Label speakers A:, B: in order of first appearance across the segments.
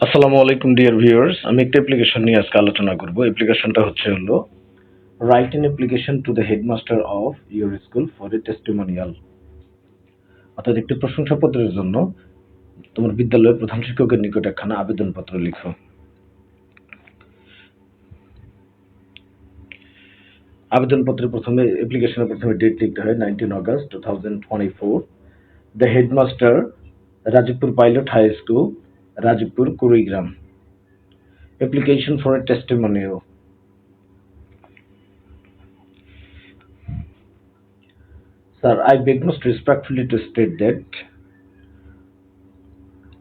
A: আসসালামু আলাইকুম dear viewers, আমি একটা অ্যাপ্লিকেশন নিয়ে আজকে আলোচনা করব। অ্যাপ্লিকেশনটা হলো write an application to the headmaster of your school for a testimonial. অর্থাৎ একটি প্রশংসাপত্রের জন্য তোমার বিদ্যালয়ের প্রধান শিক্ষকের নিকট একখানা আবেদনপত্র লিখো। আবেদনপত্রের প্রথমে অ্যাপ্লিকেশনের প্রথমে ডেট লিখতে হয় 19 August 2024। The headmaster, Rajibpur pilot high school, Rajibpur, Kurigram. Application for a testimonial. Sir, I beg most respectfully to state that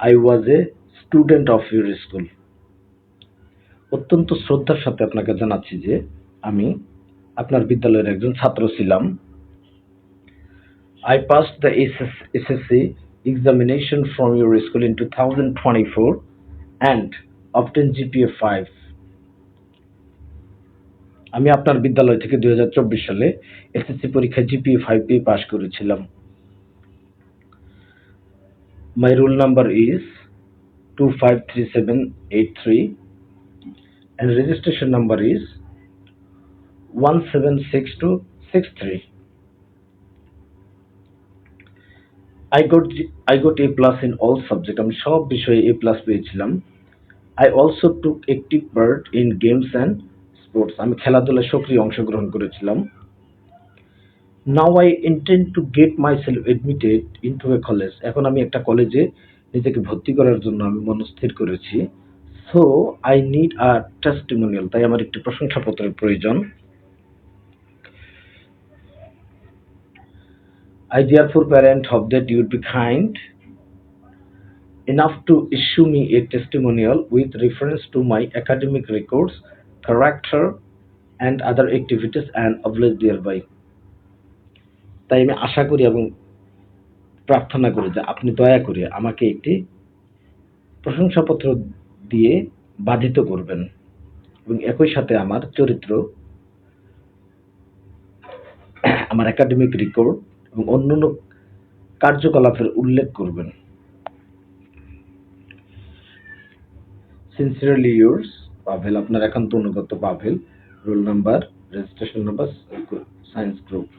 A: I was a student of your school. অত্যন্ত শ্রদ্ধার সাথে আপনাকে জানাচ্ছি যে আমি আপনার বিদ্যালয়ের একজন ছাত্র ছিলাম। I passed the SSC examination from your school in 2024 and obtained GPA 5. আমি আপনার বিদ্যালয় থেকে 2024 সালে এসএসসি পরীক্ষায় জিপিএ 5 পেয়ে পাশ করেছিলাম। My roll number is 253783 and registration number is 176263. I got A plus in all subjects. আমি সব বিষয়ে A plus পেয়েছিলাম। I also took active part in games and sports. আমি খেলাধুলায় সক্রিয় অংশগ্রহণ করেছিলাম। Now I intend to get myself admitted into a college. এখন আমি একটা কলেজে নিজেকে ভর্তি করার জন্য আমি মনস্থির করেছি। So I need a testimonial. তাই আমার একটি প্রশংসাপত্রের প্রয়োজন। I therefore parent hope that you would be kind enough to issue me a testimonial with reference to my academic records, character, and other activities and obliged thereby. তাই আমি আশা করি এবং প্রার্থনা করি যে আপনি দয়া করে আমাকে একটি প্রশংসাপত্র দিয়ে বাধিত করবেন এবং একই সাথে আমার চরিত্র, আমার একাডেমিক রেকর্ড এবং অন্যান্য কার্যকলাপের উল্লেখ করবেন। Sincerely yours, Pavel. আপনার একান্ত অনুগত Pavel. Roll number, registration number, science group.